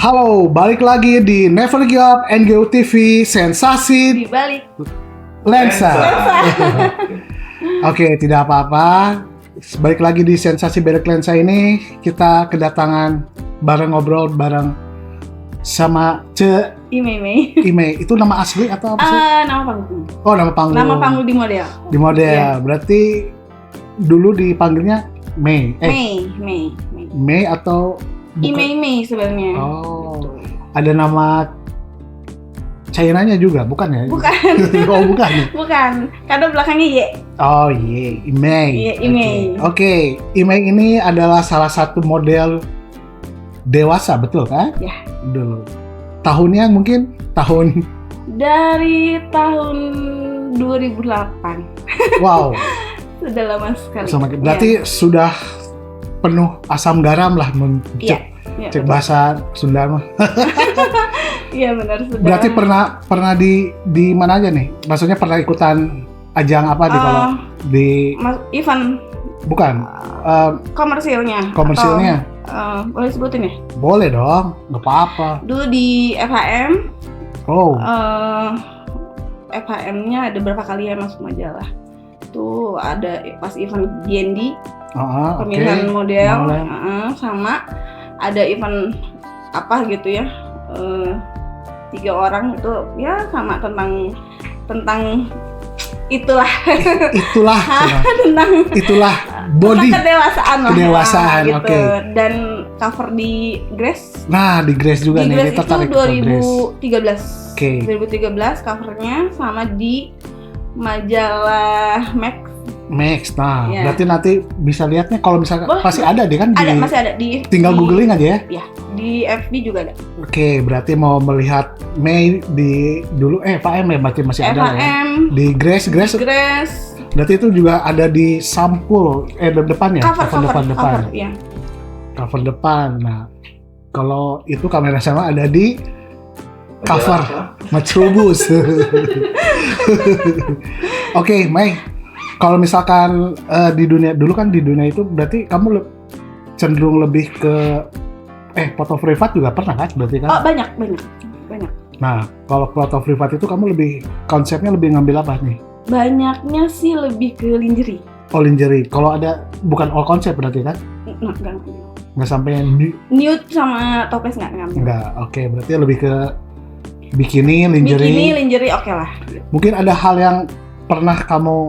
Halo, balik lagi di Never Give Up NGU TV Sensasi Di balik Lensa. Oke, tidak apa-apa. Balik lagi di Sensasi Balik Lensa ini, kita kedatangan bareng ngobrol bareng sama Imei. Ime. Itu nama asli atau apa sih? Nama panggung. Oh, nama panggung. Nama panggung di model. Di model. Iya. Berarti dulu dipanggilnya Mei. Mei atau Imei sebenarnya. Oh, ada nama China-nya juga, bukan ya? Bukan. Oh, bukan. Bukan. Karena belakangnya Y. Oh iya, Imei. Iya, Imei. Oke. Imei ini adalah salah satu model dewasa, betul kan? Ya. Dulu. Tahunnya mungkin tahun. Dari tahun 2008. Wow. Sudah lama sekali. Berarti sudah penuh asam garam lah Iya. cek bahasa Sunda mah. Iya benar sudah. Berarti pernah di mana aja nih? Maksudnya pernah ikutan ajang apa di kalau di event bukan komersilnya. komersilnya? Boleh sebutin ya? Boleh dong, nggak apa-apa. Dulu di FHM. Oh. FHM-nya ada berapa kali ya masuk majalah. Tuh ada pas event GND. Pemilihan model, sama ada event apa gitu ya, 3 orang itu ya sama tentang itulah itulah body kedewasaan gitu. Oke. Dan cover di Grace. Nah, di Grace juga di nih, Grace itu 2013. Oke. 2013 covernya sama di majalah Max. Nah, ya. berarti nanti bisa lihatnya kalau misalkan pasti ada deh kan? Masih ada di. Tinggal googling aja ya. Ya, di FB juga ada. Oke, berarti mau melihat Mei di dulu FHM ya, berarti masih ada ya. Di Grace. Berarti itu juga ada di sampul depan ya? Cover ya. Cover depan. Nah, kalau itu kamera sama ada di cover Macrobus. Oke, Mei. Kalau misalkan di dunia itu berarti kamu cenderung lebih ke foto privat juga pernah kan berarti kan? Oh, banyak. Nah, kalau foto privat itu kamu konsepnya lebih ngambil apa nih? Banyaknya sih lebih ke lingerie. Oh, lingerie. Kalau ada bukan all konsep berarti kan? Nggak sampai nude sama toples nggak ngambil. Nggak. Oke, berarti lebih ke bikini, lingerie oke lah. Mungkin ada hal yang pernah kamu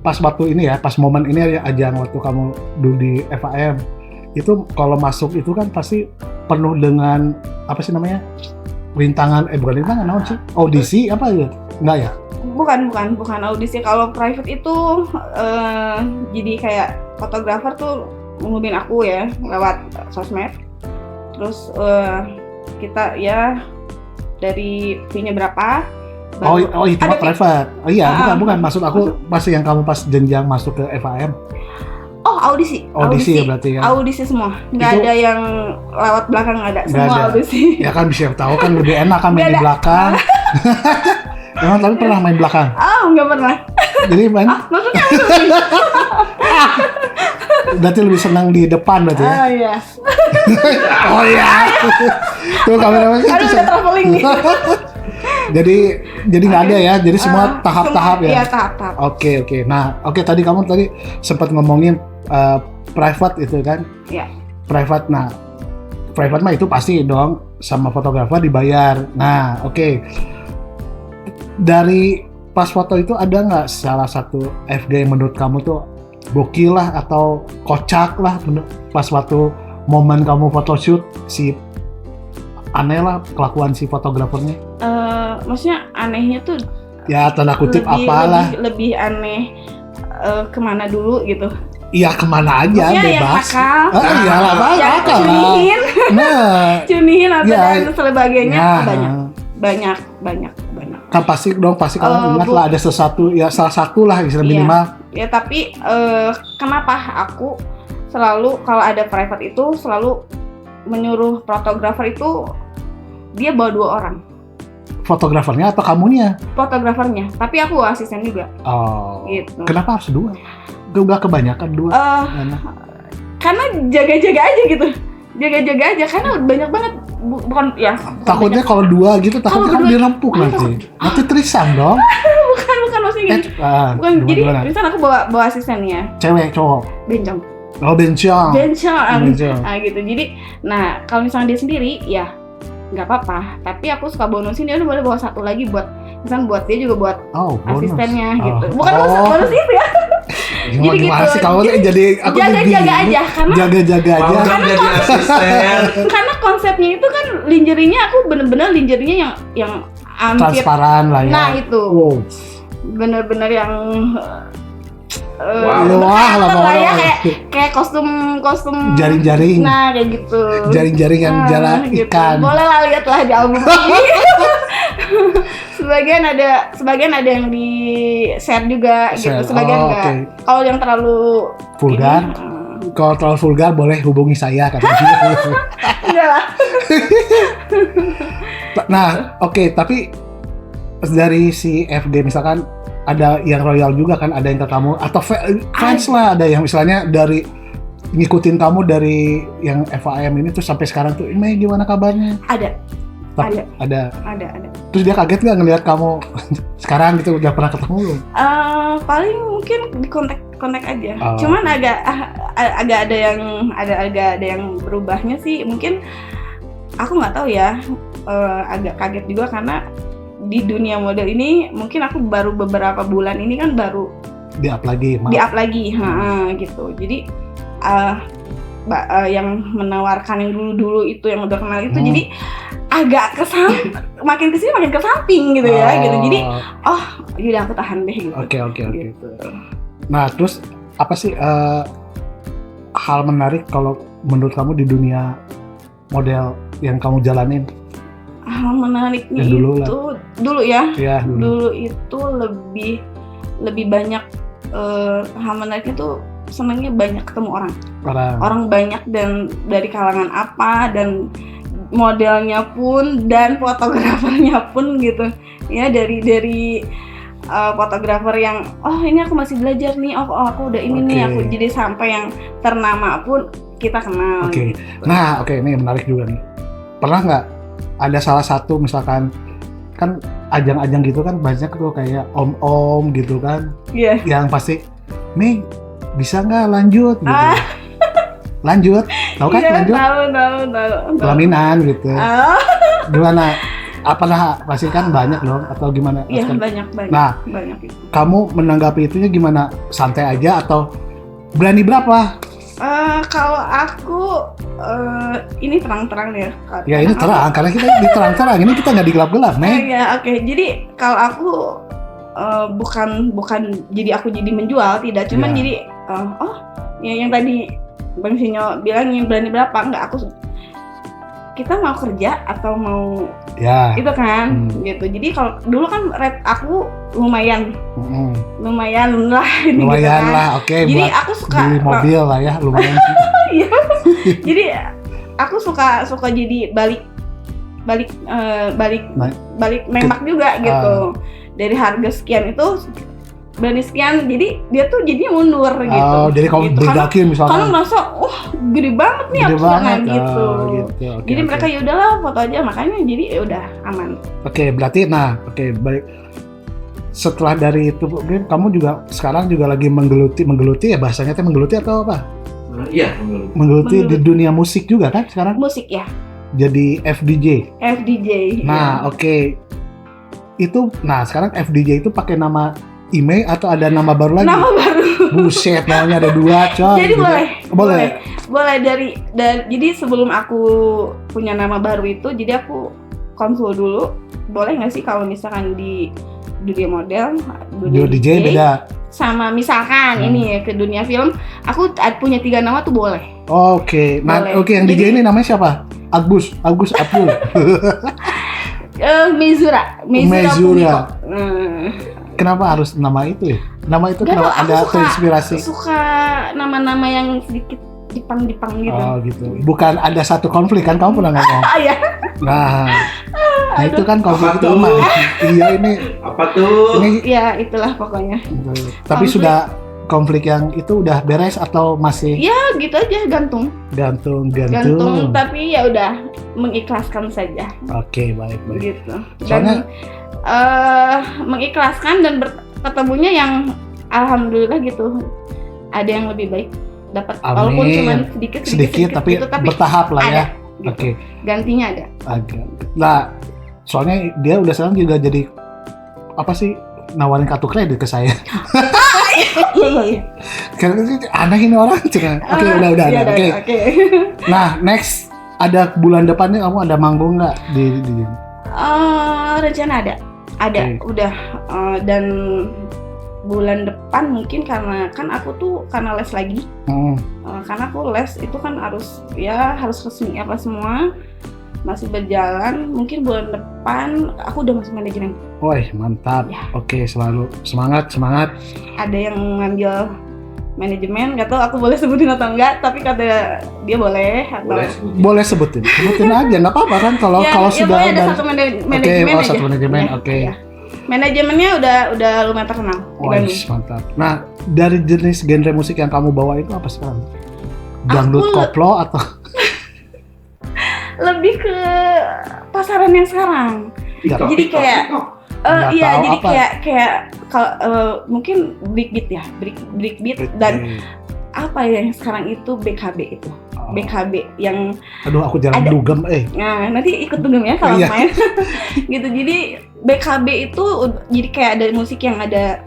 pas momen ini ada ajang waktu kamu dulu di FHM itu kalau masuk itu kan pasti penuh dengan apa sih namanya bukan rintangan naon sih audisi apa ya enggak ya bukan audisi. Kalau private itu jadi kayak fotografer tuh menghubungin aku ya lewat sosmed, terus kita ya dari fee-nya berapa. Oh itu mah private. Oh iya, bukan maksud aku masih yang kamu pas jenjang masuk ke FHM. Oh, audisi ya berarti ya. Audisi semua. Enggak ada yang lewat belakang, ada. Semua audisi. Ya kan bisa tahu kan lebih enak kan main di belakang. Emang tapi pernah main belakang? Enggak pernah. Jadi main? Maksudnya berarti lebih senang di depan berarti ya? Iya. Oh iya. Tuh kameranya. Aduh, udah traveling nih. Jadi nggak ada ya, jadi semua tahap-tahap ya. Iya, tahap-tahap. Oke. Nah, tadi kamu sempat ngomongin private itu kan? Iya. Private. Nah, private mah itu pasti dong sama fotografer dibayar. Nah, oke. Dari pas foto itu ada nggak salah satu FG yang menurut kamu tuh gokil lah atau kocak lah pas waktu momen kamu photoshoot si aneh lah kelakuan si fotografernya? Maksudnya anehnya tuh ya tanda kutip apalah lebih aneh kemana dulu gitu. Iya kemana aja maksudnya bebas. Iya nakal. Cunihin atau dan sebagainya banyak. Kan pasti kamu ingat lah ada sesuatu ya salah satu lah minimal. Ya tapi kenapa aku selalu kalau ada private itu selalu menyuruh fotografer itu dia bawa 2 orang. Fotografernya atau kamunya? Fotografernya, tapi aku asisten juga. Oh. Gitu. Kenapa harus 2? Gak kebanyakan 2? Karena jaga-jaga aja gitu. Jaga-jaga aja karena banyak banget bukan ya. Takutnya kalau 2 gitu, takutnya kan dirempuk nanti. Nanti trisam dong. bukan maksudnya gini. Bukan, jadi misal aku bawa asisten ya. Cewek, cowok? Bencong. Oh, bencong. Nah gitu. Jadi, nah kalau misalnya dia sendiri, ya nggak apa-apa. Tapi aku suka bonusin dia udah boleh bawa satu lagi buat, misalnya buat dia juga buat asistennya gitu. Bukan bonus itu ya. Jadi gimana sih kamu jadi aku jaga aja karena jaga aja. Karena jadi asisten. Karena konsepnya itu kan lingerie-nya aku bener-bener lingerie-nya yang hampir transparan lah ya. Nah itu. Wow. Bener-bener yang wah lah ya, kayak kostum jaring-jaring. Nah kayak gitu. Jaring-jaring yang jalan gitu. ikan. Boleh lah lihat lah di album ini. sebagian ada yang di share juga gitu. Sebagian enggak. Okay. Kalau yang terlalu vulgar, kalau terlalu vulgar boleh hubungi saya katanya. Enggak lah. Nah, oke, tapi dari si FG misalkan ada yang royal juga kan, ada yang ke kamu atau fans lah, ada yang misalnya dari ngikutin kamu dari yang FAM ini tuh sampai sekarang tuh, Mei gimana kabarnya? Ada. Terus dia kaget nggak ngelihat kamu sekarang gitu, udah pernah ketemu belum? Paling mungkin di kontak aja. Cuman agak ada yang berubahnya sih. Mungkin aku nggak tahu ya. Agak kaget juga karena di dunia model ini mungkin aku baru beberapa bulan ini kan baru di-up lagi. Gitu. Jadi yang menawarkan yang dulu itu yang udah kenal itu jadi agak makin kesini makin ke samping gitu ya gitu. Jadi yaudah aku tahan deh gitu. Oke. Gitu. Nah terus apa sih hal menarik kalau menurut kamu di dunia model yang kamu jalanin? Hal menariknya dulu itu lebih banyak hal menariknya tuh senangnya banyak ketemu orang banyak dan dari kalangan apa dan modelnya pun dan fotografernya pun gitu ya, dari fotografer yang ini aku masih belajar nih, aku udah ini nih, aku jadi sampai yang ternama pun kita kenal. Gitu. Nah ini menarik juga nih, pernah nggak ada salah satu misalkan kan ajang-ajang gitu kan banyak tuh kayak om-om gitu kan, yang pasti Mei bisa nggak lanjut gitu. Lanjut, tahu kan lanjut? Tahu. Pelaminan gitu. Gimana? Apakah pasti kan banyak dong atau gimana? Iya banyak. Nah, banyak itu. Kamu menanggapi itunya gimana? Santai aja atau berani berapa? Kalau aku ini terang-terang ya. Ya ini terang, karena kita di terang-terang, ini kita nggak di gelap-gelap, Nek. Oke. Jadi kalau aku bukan jadi aku jadi menjual, tidak. Cuman jadi yang tadi Bang Sinyo bilang yang berani berapa, enggak, kita mau kerja atau mau itu kan gitu. Jadi kalau dulu kan rate aku lumayan lah ini lumayan gitu kan. Lah, oke. Jadi aku suka beli mobil lah ya, lumayan. Iya. Jadi aku suka jadi balik nembak juga gitu. Dari harga sekian itu berani sekian, jadi dia tuh jadinya mundur gitu. Jadi kamu bedakin misalnya. Kalau merasa, gede banget nih aku jangan gitu. Jadi mereka yaudahlah foto aja, makanya jadi yaudah aman. Oke, berarti baik. Setelah dari itu, kamu juga sekarang juga lagi menggeluti ya, bahasanya teh menggeluti atau apa? Iya, menggeluti di dunia musik juga kan sekarang? Musik ya. Jadi FDJ. Nah, oke. Itu, sekarang FDJ itu pakai nama Imei atau ada nama baru lagi? Nama baru. Buset, namanya ada 2, coy. Jadi boleh dari jadi sebelum aku punya nama baru itu, jadi aku konsul dulu, boleh nggak sih kalau misalkan di dunia model, dunia DJ beda. Sama misalkan ini ya ke dunia film, aku punya 3 nama tuh boleh. Oke. Yang DJ ini namanya siapa? Agus Abdul. Mezura. Kenapa harus nama itu ya? Nama itu kenapa ada terinspirasi? Suka nama-nama yang sedikit Jepang gitu. Oh gitu. Bukan ada satu konflik kan, kamu pernah ngomong? Iya. Nah itu kan konflik itu emang. Iya ini. Apa tuh? Ya itulah pokoknya. Tapi sudah konflik yang itu udah beres atau masih? Ya gitu aja, gantung. Gantung. Tapi ya udah. mengikhlaskan saja. Oke, baik. Gitu. Soalnya mengikhlaskan dan ketemunya yang alhamdulillah gitu. Ada yang lebih baik dapat, walaupun cuma sedikit tapi gitu, bertahap lah ya. Gitu. Oke. Gantinya ada. Nah, soalnya dia udah sekarang juga jadi apa sih, nawarin kartu kredit ke saya. Iya. Karena aneh ini orang. Oke, udah. Oke. Nah, next ada bulan depannya kamu ada manggung nggak di? Rencana ada. Okay. Udah dan bulan depan mungkin karena kan aku tuh karena les lagi. Karena aku les itu kan harus resmi apa semua masih berjalan. Mungkin bulan depan aku udah masuk manajemen. Woi, mantap. Ya. Oke, selalu semangat. Ada yang ngambil manajemen, nggak tahu aku boleh sebutin atau enggak, tapi kata dia boleh atau boleh sebutin aja, nggak apa-apa kan kalau sudah ada satu manajemen aja. Satu manajemen, oke. Ya. Manajemennya udah lumayan terkenal. Wah, mantap. Nah, dari jenis genre musik yang kamu bawa itu apa sekarang? Dangdut, koplo atau lebih ke pasaran yang sekarang. Jadi kayak jadi kayak kalau mungkin break beat ya, break beat dan apa ya yang sekarang itu BKB itu. BKB yang aku jarang dugem Nah, nanti ikut dugem ya kalau main. Gitu. Jadi BKB itu jadi kayak ada musik yang ada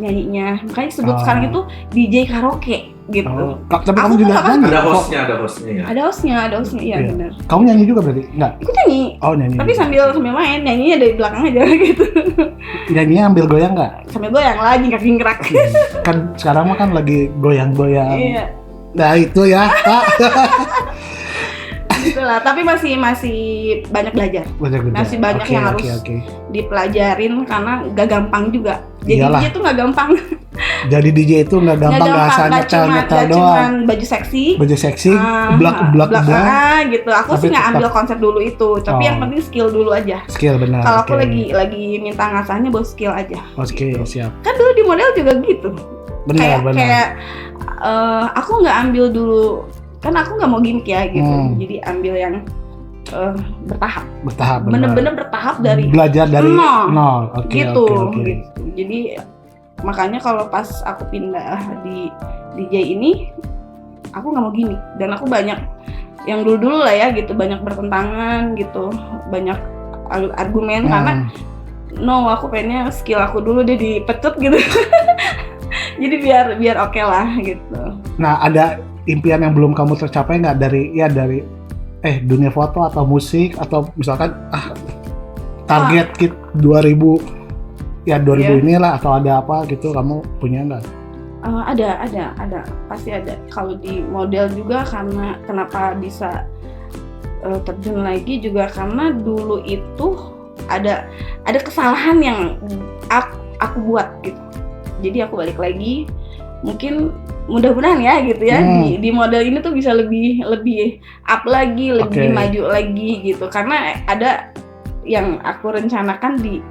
nyanyinya. Makanya disebut sekarang itu DJ karaoke gitu. Tapi kamu juga nyanyi. Ada hostnya ya. Ada hostnya, iya benar. Kamu nyanyi juga berarti? Enggak. Ikut nyanyi. Oh, nyanyi. Tapi sambil main, nyanyinya dari belakang aja gitu. Nyanyinya ambil goyang nggak? Sambil goyang lagi kaki gerak. Kan sekarang mah kan lagi goyang-goyang. Iya. Nah itu ya, Kak. Itulah, tapi masih banyak belajar. Masih banyak yang harus dipelajarin karena gak gampang juga. Jadi DJ itu gak gampang. Jadi DJ itu gak gampang, gak asal nyetel doang. Cuman baju seksi, blak gitu. Aku sih gak ambil konsep dulu itu, tapi yang penting skill dulu aja. Skill, benar. Kalau aku lagi minta ngasahnya buat skill aja. Oke, gitu. Siap. Kan dulu di model juga gitu. Benar. Kayak aku nggak ambil dulu, kan aku nggak mau gimmick ya gitu. Jadi ambil yang bertahap. Bener-bener bertahap dari belajar dari nol. Gitu. Jadi makanya kalau pas aku pindah di DJ ini, aku nggak mau gimmick dan aku banyak yang dulu lah ya gitu, banyak bertentangan gitu, banyak argumen karena aku pengennya skill aku dulu deh dipecut gitu. Jadi biar oke lah gitu. Nah, ada impian yang belum kamu tercapai nggak dari dunia foto atau musik atau misalkan target 2000 inilah atau ada apa gitu, kamu punya nggak? Ada pasti ada. Kalau di model juga karena kenapa bisa terjun lagi juga karena dulu itu ada kesalahan yang aku buat gitu. Jadi aku balik lagi, mungkin mudah-mudahan ya gitu ya di model ini tuh bisa lebih up lagi, lebih maju lagi gitu. Karena ada yang aku rencanakan di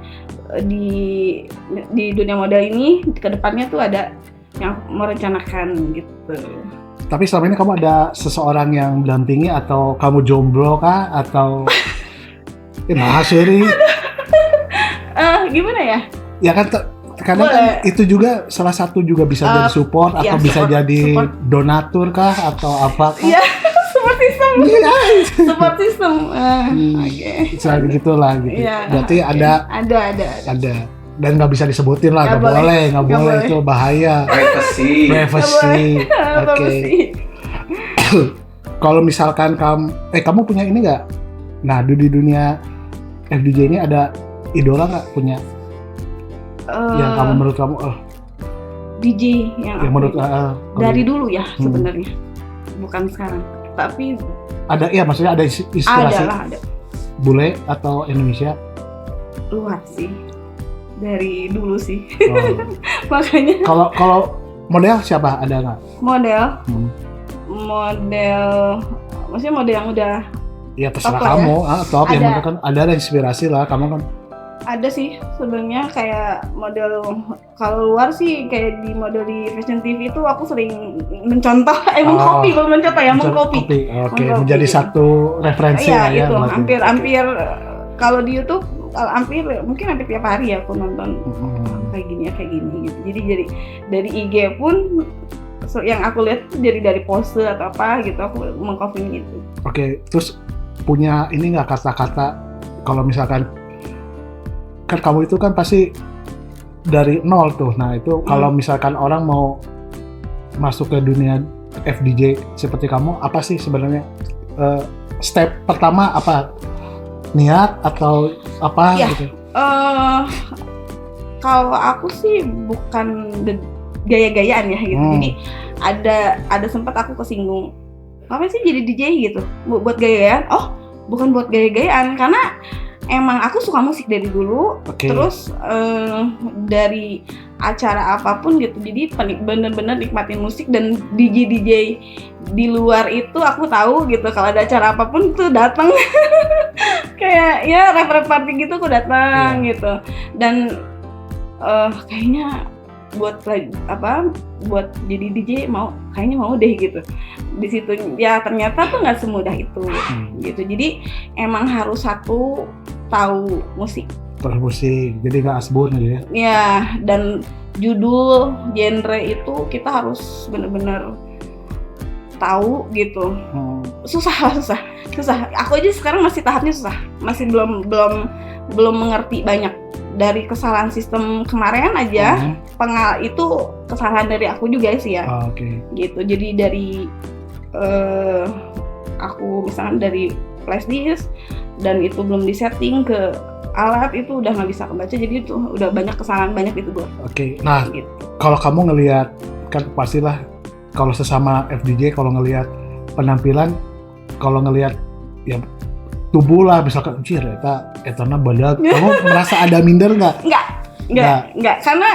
dunia model ini ke depannya tuh ada yang merencanakan gitu. Tapi selama ini kamu ada seseorang yang mendampingi atau kamu jomblo kah atau gimana ya? Ya kan kadang kan itu juga salah satu juga bisa jadi support atau bisa jadi donatur kah atau apa kah? Iya, support system. Support system. Oke. Gitulah gitu. Ya, berarti ada. Dan nggak bisa disebutin lah, nggak boleh itu bahaya. Privacy. Oke. Kalau misalkan kamu punya ini nggak? Nah di dunia FDJ ini ada idola nggak punya? Yang kamu menurut kamu DJ yang menurut dari dulu ya sebenarnya, bukan sekarang. Tapi ada maksudnya ada inspirasi. Ada. Bule atau Indonesia? Luar sih. Dari dulu sih. Makanya. Kalau model siapa, ada nggak? Model, maksudnya model yang udah. Ya terserah kamu. Top yang kan ada inspirasi lah, kamu kan. Ada sih sebenarnya kayak model kalau luar sih kayak di model di Fashion TV itu aku sering mencontoh mengcopy Oke, menjadi satu referensi ya gitu. Hampir kalau di YouTube mungkin hampir tiap hari ya aku nonton kayak gini gitu. Jadi dari IG pun yang aku lihat dari pose atau apa gitu aku mengcopy itu. Oke, terus punya ini nggak kata-kata kalau misalkan kan kamu itu kan pasti dari nol tuh. Nah itu kalau misalkan orang mau masuk ke dunia FDJ seperti kamu, apa sih sebenarnya step pertama apa? Niat atau apa ya, gitu? Kalau aku sih bukan gaya-gayaan ya gitu. Jadi ada sempat aku kesinggung. Apa sih jadi DJ gitu? Buat gaya-gayaan? Oh, bukan buat gaya-gayaan karena emang aku suka musik dari dulu, terus dari acara apapun gitu, jadi bener-bener nikmatin musik dan DJ di luar itu aku tahu gitu kalau ada acara apapun tuh datang kayak ya rave party gitu aku datang gitu dan kayaknya buat jadi DJ kayaknya mau deh gitu. Di situ ya ternyata tuh nggak semudah itu gitu. Jadi emang harus tahu musik. Jadi nggak asbun gitu ya? Ya, dan judul, genre itu kita harus benar-benar tahu gitu. Susah. Aku aja sekarang masih tahapnya susah, masih belum mengerti banyak. Dari kesalahan sistem kemarin aja, itu kesalahan dari aku juga sih ya. Gitu. Jadi dari aku misalnya dari flash disk dan itu belum disetting ke alat itu udah nggak bisa kebaca, jadi itu udah banyak kesalahan banyak itu buat. Nah gitu. Kalau kamu ngelihat kan pastilah kalau sesama FDJ kalau ngelihat penampilan, kalau ngelihat ya tubuh lah misalkan etana badak, kamu merasa ada minder nggak? Nggak, karena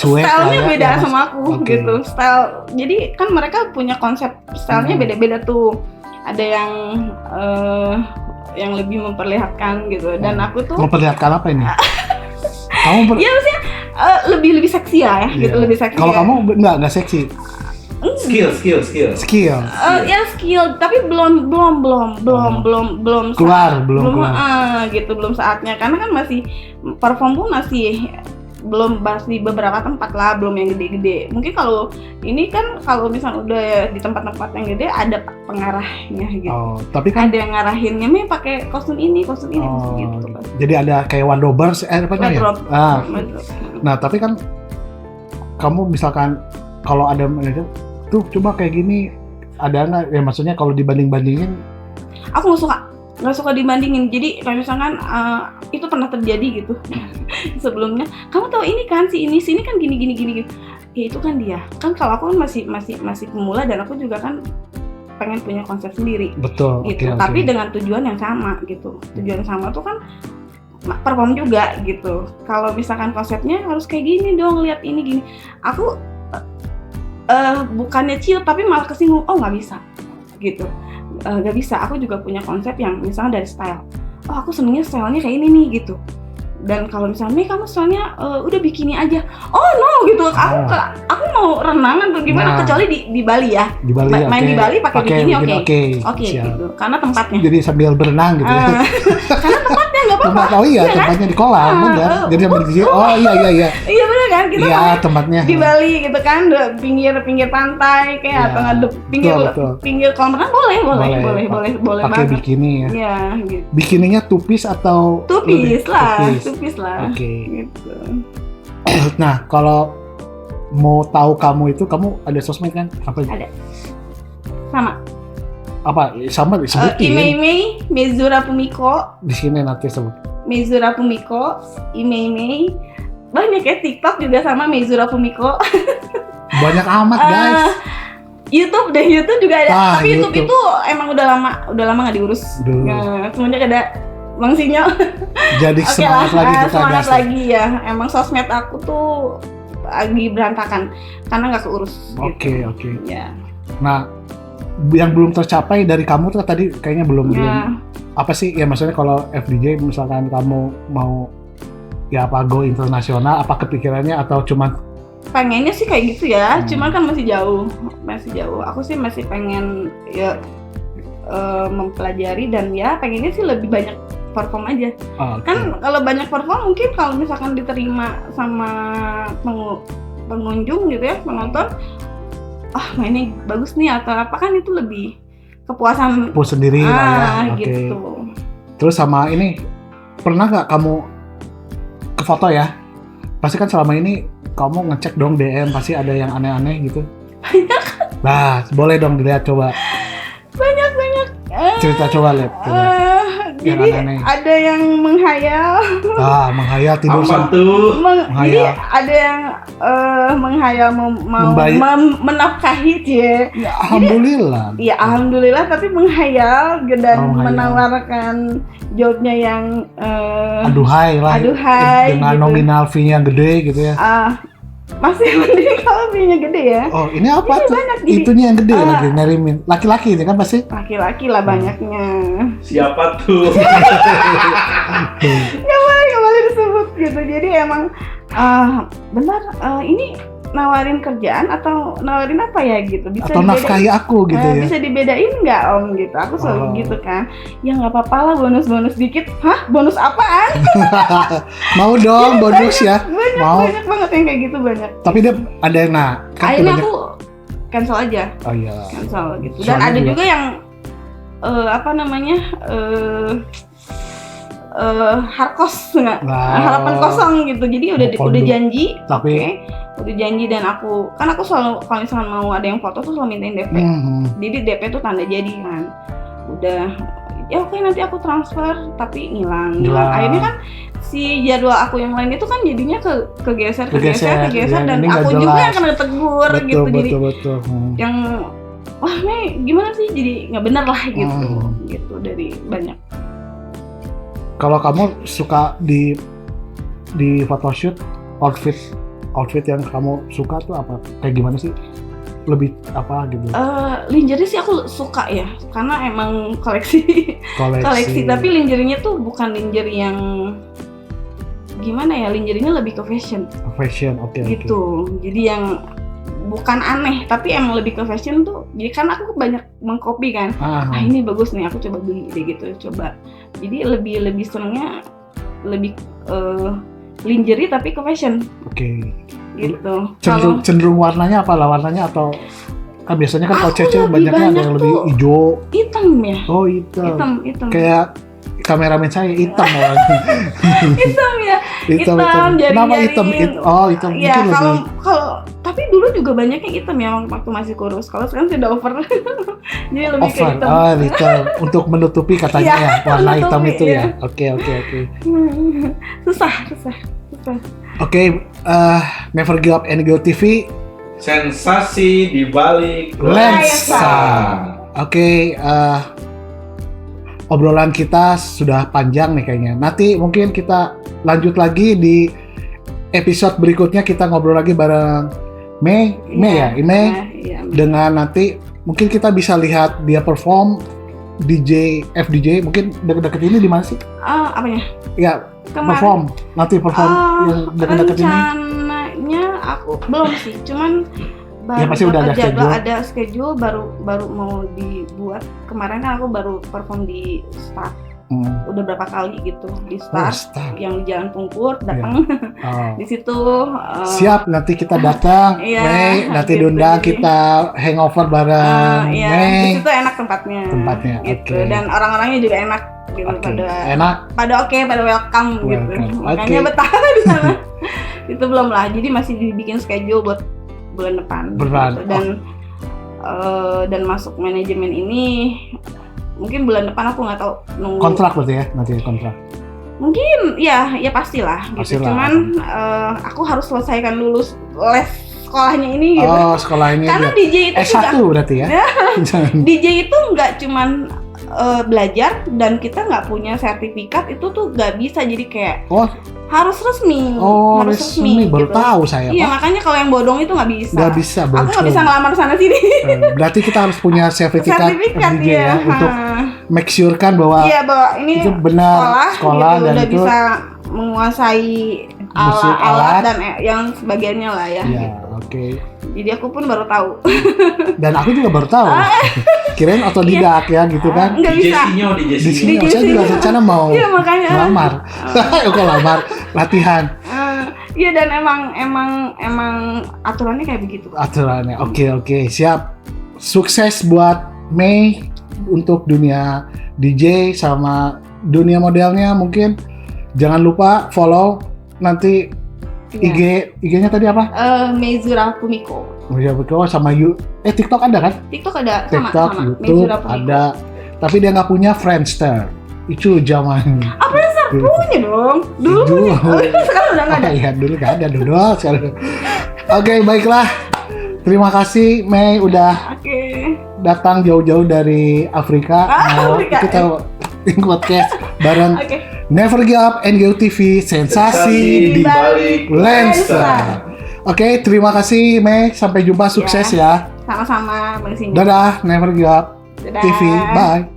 stylenya beda sama aku gitu. Style, jadi kan mereka punya konsep stylenya beda-beda tuh. Ada yang lebih memperlihatkan gitu, dan aku tuh memperlihatkan apa ini? Ya maksudnya lebih seksi ya, gitu lebih seksi. Kalau kamu nggak seksi? Skill. Ya skill, tapi belum keluar. Gitu belum saatnya, karena kan masih perform pun masih beberapa tempat lah, belum yang gede-gede. Mungkin kalau ini kan kalau misalnya udah di tempat-tempat yang gede ada pengarahnya gitu. Tapi kan ada yang ngarahinnya nih pakai kostum ini gitu. Jadi ada kayak wardrobers wardrobe. Nah, tapi kan kamu misalkan kalau ada manajer tuh coba kayak gini, ada nggak ya, maksudnya kalau dibanding-bandingin? Aku nggak suka dibandingin. Jadi kayak misalkan itu pernah terjadi gitu sebelumnya. Kamu tahu ini kan sini kan gini. Ya itu kan dia. Kan kalau aku kan masih pemula dan aku juga kan pengen punya konsep sendiri. Betul. Gitu. Tapi dengan tujuan yang sama gitu. Tujuan sama tuh kan perform juga gitu. Kalau misalkan konsepnya harus kayak gini dong, lihat ini gini. Aku bukannya chill tapi malah kesinggung. Oh nggak bisa gitu. Gak bisa, aku juga punya konsep yang misalnya dari style. Oh aku senengnya stylenya kayak ini nih gitu. Dan kalau misalnya kamu stylenya udah bikini aja. Oh no gitu. Aku mau renangan tuh gimana, kecuali di Bali ya. Di Bali, main di Bali pakai bikini oke gitu. Karena tempatnya. Jadi sambil berenang gitu. Karena tempatnya nggak apa-apa. Tempatnya di kolam benar. Jadi sambil di sini. Oh iya. Iya benar kan, kita tempatnya di Bali gitu kan, pinggir pantai kayak atau ngadep pinggir kolam renang boleh pakai bikini ya. Iya gitu. Bikininya tupis atau tupis lah. Gitu. Nah, kalau mau tahu kamu ada sosmed kan? Apa? Ada. Sama. Apa? Sama disebutin. Imei Mezura Pumiko. Di sini nanti sebut. Mezura Pumiko, Imei. Banyak ya, TikTok juga sama Mezura Pumiko. Banyak amat guys. YouTube juga ada. Tapi YouTube itu emang udah lama nggak diurus. Semenjak ada Bang Sinyal. Jadi semangat lagi ya. Emang sosmed aku tuh lagi berantakan karena nggak keurus. Oke. Ya. Nah, yang belum tercapai dari kamu tuh tadi kayaknya belum. Apa sih? Ya maksudnya kalau FDJ misalkan kamu mau ya apa go internasional, apa kepikirannya atau cuman pengennya sih kayak gitu ya, cuman kan masih jauh. Aku sih masih pengen ya mempelajari dan ya pengennya sih lebih banyak perform aja. Kan kalau banyak perform mungkin kalau misalkan diterima sama pengunjung gitu ya, penonton, mainnya bagus nih atau apa, kan itu lebih kepuasan sendiri lah ya. Gitu. Terus sama ini, pernah nggak kamu ke foto ya? Pasti kan selama ini kamu ngecek dong DM, pasti ada yang aneh-aneh gitu. Banyak. Nah, boleh dong dilihat coba. Banyak. Cerita coba lihat. Jadi aneh-aneh. Ada yang menghayal. Menghayal tidur sama. Jadi ada yang menghayal mau menafkahi dia. Ya, alhamdulillah. Iya, alhamdulillah, tapi menghayal dan menawarkan jobnya yang aduhai dengan gitu. Nominal fee-nya gede gitu ya. Masih mending kalau fee-nya gede ya. Oh, ini apa tuh? Itunya yang gede lagi ngirimin. Laki-laki itu kan pasti? Laki-laki lah banyaknya. Siapa tuh? Gak boleh disebut gitu. Jadi emang benar ini nawarin kerjaan atau nawarin apa ya gitu, bisa atau nafkahi aku gitu ya, bisa dibedain nggak om gitu, aku selalu gitu kan, ya nggak apa-apa lah bonus dikit. Bonus apaan? Mau dong bonus ya, banyak banget yang kayak gitu, banyak. Tapi dia ada yang akhirnya aku cancel aja. Cancel gitu. Dan ada juga yang harkos nggak, harapan kosong gitu. Jadi udah janji, udah janji, dan aku selalu kalau misalkan mau ada yang foto tuh selalu mintain DP. Jadi DP tuh tanda jadi kan. Udah ya oke, nanti aku transfer, tapi ngilang. Akhirnya kan si jadwal aku yang lain itu kan jadinya kegeser dan aku juga yang kena tegur gitu. Betul. Yang wah nih gimana sih, jadi nggak benar lah gitu dari banyak. Kalau kamu suka di photoshoot, outfit yang kamu suka tuh apa? Kayak gimana sih? Lebih apa gitu? Lingerie sih aku suka ya, karena emang koleksi. Tapi lingerie-nya tuh bukan lingerie yang gimana ya, lingerie-nya lebih ke fashion. Oke. Jadi yang bukan aneh, tapi emang lebih ke fashion tuh. Jadi kan aku banyak mengcopy kan. Ini bagus nih, aku coba beli deh gitu, coba. Jadi lebih senengnya lebih lingerie tapi ke fashion. Gitu. Cenderung warnanya apa lah, warnanya atau kan biasanya kan kalau cewek banyaknya ada yang lebih hijau. Hitam ya. Oh, hitam. Kayak kameramen saya hitam orangnya. Hitam. Kenapa hitam? Hitam. Ya kalau tapi dulu juga banyak yang hitam ya waktu masih kurus. Kalau sekarang sudah over. Jadi lebih ke hitam. Hitam untuk menutupi katanya ya, warna hitam itu ya. Oke. Susah. Never Give Up and Go TV. Sensasi di balik lensa. Obrolan kita sudah panjang nih kayaknya. Nanti mungkin kita lanjut lagi di episode berikutnya, kita ngobrol lagi bareng Mei. Dengan nanti mungkin kita bisa lihat dia perform FDJ mungkin deket-deket ini di mana sih? Apanya? Ya, perform yang deket-deket ini. Rencananya aku belum sih, cuman ya pasti udah ada schedule baru mau dibuat. Kemarin kan aku baru perform di Start. Udah berapa kali gitu di Start yang di Jalan Pungkur datang. Di situ siap, nanti kita datang. Nanti gitu, diundang kita hangover bareng. Di situ enak tempatnya gitu. Dan orang-orangnya juga enak gitu. Pada welcome gitu. Makanya betah di sana. Itu belum lah, jadi masih dibikin schedule buat bulan depan. Gitu. Dan masuk manajemen ini mungkin bulan depan, aku nggak tahu, nunggu kontrak berarti ya, nanti kontrak mungkin ya pastilah gitu. Cuman aku harus selesaikan dulu les sekolahnya ini gitu. Sekolahnya karena DJ itu S1 berarti ya. DJ itu nggak cuman belajar dan kita nggak punya sertifikat, itu tuh nggak bisa, jadi kayak harus resmi. Harus resmi baru gitu. Tahu saya. Iya, makanya kalau yang bodong itu nggak bisa. Nggak bisa. Aku nggak bisa ngelamar sana sini. Berarti kita harus punya sertifikat ya, untuk make sure kan bahwa ini itu benar sekolah gitu, dan udah itu bisa menguasai Musik, alat dan yang sebagiannya lah ya. Iya, Gitu. oke. Jadi aku pun baru tahu. Dan aku juga baru tahu. Kirain otodidak ya gitu kan. Nggak Di bisa. Di Di sini. sini saya juga rencana mau Iya makanya. melamar. Kok lamar? Latihan Iya dan emang aturannya kayak begitu. aturannya. Oke, siap. Sukses buat Mei untuk dunia DJ sama dunia modelnya mungkin. Jangan lupa follow nanti IG-nya tadi apa? Meizura Kumiko. Sama TikTok ada kan? TikTok ada TikTok, sama. YouTube Meizura Kumiko. ada. Tapi dia nggak punya Friendster. Itu zaman. Apa yang punya dong? Dulu punya. Sekarang udah nggak ada. Iya, dulu nggak ada. Dulu sekarang. Oke, baiklah. Terima kasih Mei udah datang jauh-jauh dari Afrika. Mau Afrika, kita podcast bareng Never Give Up NGO TV, sensasi di balik lensa. Oke, terima kasih Mei. Sampai jumpa, sukses ya. Sama-sama, Bang Sinyo. Dadah, Never Give Up Dadah. TV. Bye.